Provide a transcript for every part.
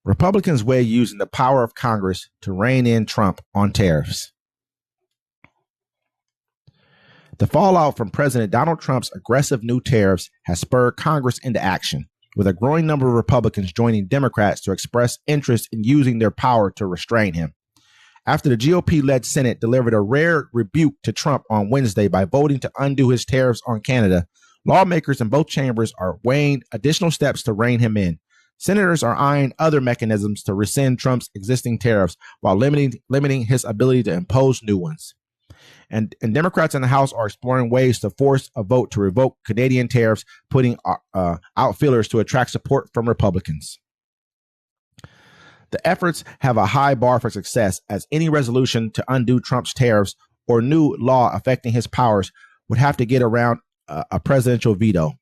Republicans weigh using the power of Congress to rein in Trump on tariffs. The fallout from President Donald Trump's aggressive new tariffs has spurred Congress into action, with a growing number of Republicans joining Democrats to express interest in using their power to restrain him. After the GOP-led Senate delivered a rare rebuke to Trump on Wednesday by voting to undo his tariffs on Canada, lawmakers in both chambers are weighing additional steps to rein him in. Senators are eyeing other mechanisms to rescind Trump's existing tariffs while limiting his ability to impose new ones. And Democrats in the House are exploring ways to force a vote to revoke Canadian tariffs, putting out fillers to attract support from Republicans. The efforts have a high bar for success, as any resolution to undo Trump's tariffs or new law affecting his powers would have to get around a presidential veto.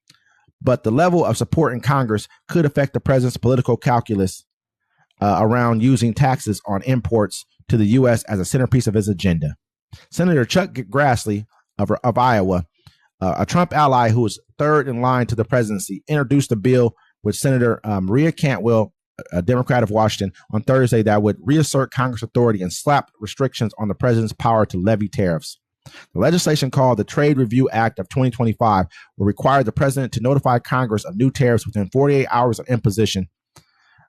But the level of support in Congress could affect the president's political calculus around using taxes on imports to the U.S. as a centerpiece of his agenda. Senator Chuck Grassley of Iowa, a Trump ally who is third in line to the presidency, introduced a bill with Senator Maria Cantwell, a Democrat of Washington, on Thursday that would reassert Congress authority and slap restrictions on the president's power to levy tariffs. The legislation, called the Trade Review Act of 2025, will require the president to notify Congress of new tariffs within 48 hours of imposition,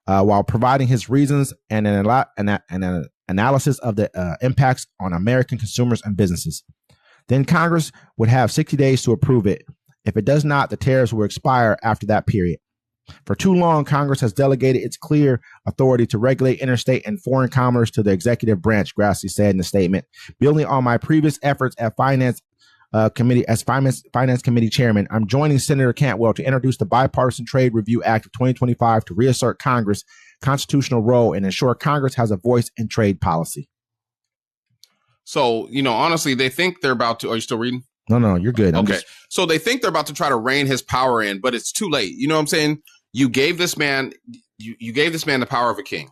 while providing his reasons and an analysis of the impacts on American consumers and businesses. Then Congress would have 60 days to approve it. If it does not, the tariffs will expire after that period. For too long, Congress has delegated its clear authority to regulate interstate and foreign commerce to the executive branch, Grassley said in the statement. Building on my previous efforts at Finance Committee chairman, I'm joining Senator Cantwell to introduce the Bipartisan Trade Review Act of 2025 to reassert Congress' constitutional role and ensure Congress has a voice in trade policy. So, honestly, they think they're about to. Are you still reading? No, you're good. Okay. So they think they're about to try to rein his power in, but it's too late. You know what I'm saying? You gave this man, you gave this man the power of a king.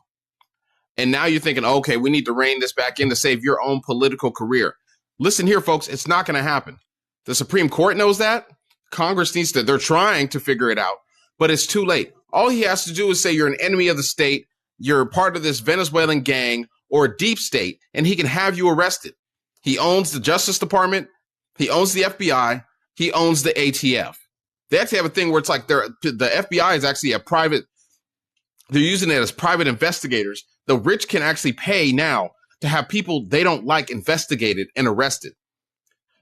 And now you're thinking, okay, we need to rein this back in to save your own political career. Listen here, folks, it's not going to happen. The Supreme Court knows that. Congress needs to, they're trying to figure it out, but it's too late. All he has to do is say you're an enemy of the state, you're part of this Venezuelan gang or deep state, and he can have you arrested. He owns the Justice Department. He owns the FBI. He owns the ATF. They actually have a thing where it's like the FBI is actually a private, they're using it as private investigators. The rich can actually pay now to have people they don't like investigated and arrested.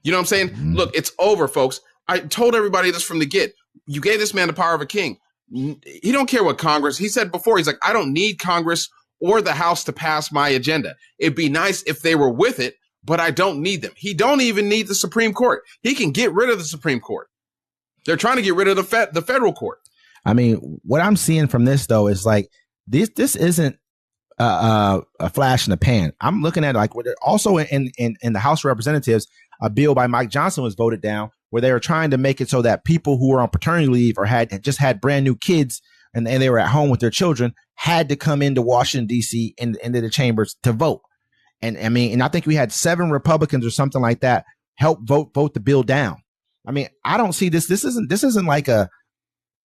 You know what I'm saying? Mm-hmm. Look, it's over, folks. I told everybody this from the get. You gave this man the power of a king. He don't care what Congress, he said before, he's like, I don't need Congress or the House to pass my agenda. It'd be nice if they were with it, but I don't need them. He don't even need the Supreme Court. He can get rid of the Supreme Court. They're trying to get rid of the federal court. I mean, what I'm seeing from this, though, is like this isn't a flash in the pan. I'm looking at like also in the House of Representatives, a bill by Mike Johnson was voted down where they were trying to make it so that people who were on paternity leave or had just had brand new kids and they were at home with their children had to come into Washington, D.C. and into the chambers to vote. And I mean, and I think we had 7 Republicans or something like that help vote the bill down. I mean, I don't see this. This isn't like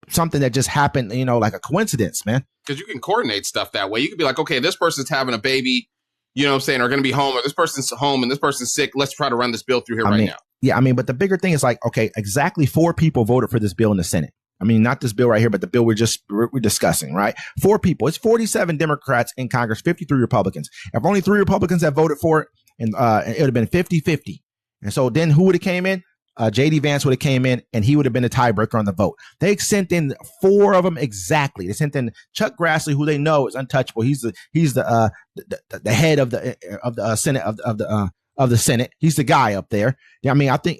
something that just happened, like a coincidence, man. Because you can coordinate stuff that way. You could be like, okay, this person's having a baby, you know what I'm saying, are going to be home, or this person's home and this person's sick. Let's try to run this bill through here now. Yeah, I mean, but the bigger thing is like, okay, exactly 4 people voted for this bill in the Senate. I mean, not this bill right here, but the bill we're discussing, right? 4 people. It's 47 Democrats in Congress, 53 Republicans. If only 3 Republicans had voted for it, and it would have been 50-50. And so then who would have came in? J.D. Vance would have came in and he would have been the tiebreaker on the vote. They sent in 4 of them exactly. They sent in Chuck Grassley, who they know is untouchable. He's the head of the Senate of the Senate. He's the guy up there. I mean, I think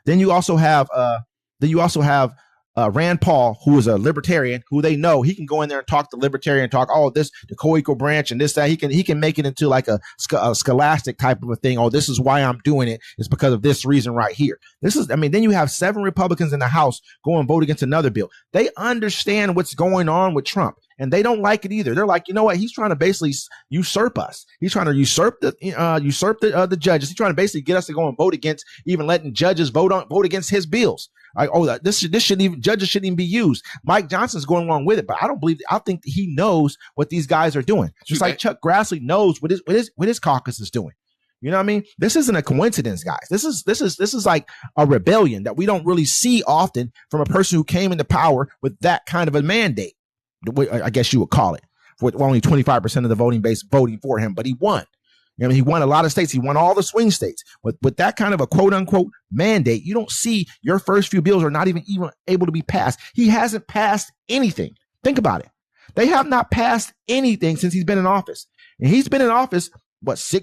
Then you also have Rand Paul, who is a libertarian, who they know he can go in there and talk the libertarian talk. Oh, this the co-equal branch and this that he can make it into like a scholastic type of a thing. Oh, this is why I'm doing it. It's because of this reason right here. Then you have 7 Republicans in the House go and vote against another bill. They understand what's going on with Trump, and they don't like it either. They're like, you know what? He's trying to basically usurp us. He's trying to usurp the judges. He's trying to basically get us to go and vote against even letting judges vote against his bills. Like, this shouldn't even, judges shouldn't even be used. Mike Johnson's going along with it, but I think he knows what these guys are doing. Just like Chuck Grassley knows what his caucus is doing. You know what I mean? This isn't a coincidence, guys. This is like a rebellion that we don't really see often from a person who came into power with that kind of a mandate. I guess you would call it, with only 25% of the voting base voting for him, but he won. I mean, he won a lot of states. He won all the swing states. With that kind of a quote unquote mandate, you don't see your first few bills are not even able to be passed. He hasn't passed anything. Think about it. They have not passed anything since he's been in office. And he's been in office,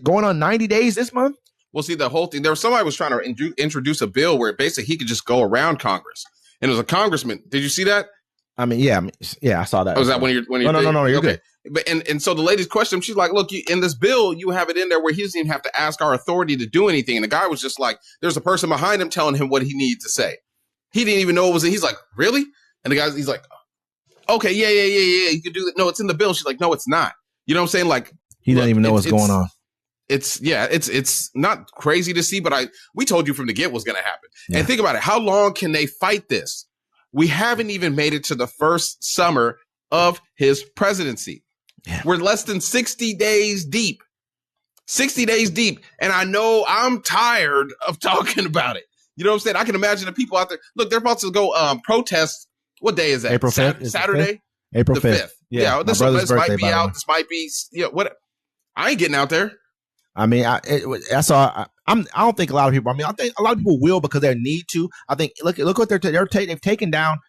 going on 90 days this month? Well, see, the whole thing, there was somebody was trying to introduce a bill where basically he could just go around Congress. And it was a congressman. Did you see that? I mean, yeah, I saw that. Oh, was that when you're No, you're okay. Good. But and so the lady's question, she's like, look, in this bill, you have it in there where he doesn't even have to ask our authority to do anything. And the guy was just like, there's a person behind him telling him what he needs to say. He didn't even know it was it. He's like, really? And he's like, okay, yeah, you can do that. No, it's in the bill. She's like, no, it's not. You know what I'm saying? Like, he doesn't even know what's going on. It's not crazy to see, but we told you from the get what's going to happen. Yeah. And think about it. How long can they fight this? We haven't even made it to the first summer of his presidency. Yeah. We're less than 60 days deep. 60 days deep. And I know I'm tired of talking about it. You know what I'm saying? I can imagine the people out there. Look, they're about to go protest. What day is that? April 5th. Saturday? April 5th. Yeah. This might be out. This might be, what? I ain't getting out there. I mean, I don't think a lot of people. I mean, I think a lot of people will because they need to. I think look what they've taken down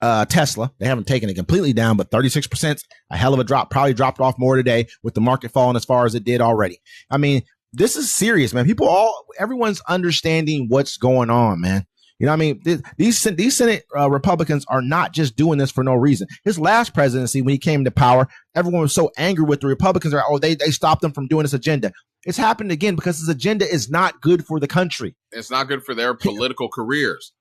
Tesla. They haven't taken it completely down, but 36%, a hell of a drop. Probably dropped off more today with the market falling as far as it did already. I mean, this is serious, man. Everyone's understanding what's going on, man. You know what I mean? These Senate Republicans are not just doing this for no reason. His last presidency, when he came to power, everyone was so angry with the Republicans. They stopped him from doing this agenda. It's happened again because his agenda is not good for the country. It's not good for their political careers.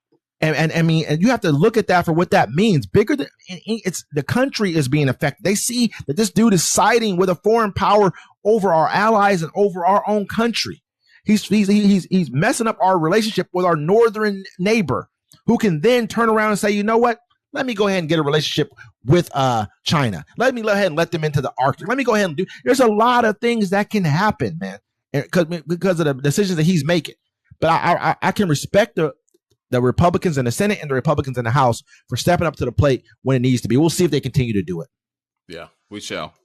And I mean, and you have to look at that for what that means. Bigger than it's the country is being affected. They see that this dude is siding with a foreign power over our allies and over our own country. He's messing up our relationship with our northern neighbor, who can then turn around and say, you know what? Let me go ahead and get a relationship with China. Let me go ahead and let them into the Arctic. Let me go ahead and do. There's a lot of things that can happen, man, because of the decisions that he's making. But I can respect the Republicans in the Senate and the Republicans in the House for stepping up to the plate when it needs to be. We'll see if they continue to do it. Yeah, we shall.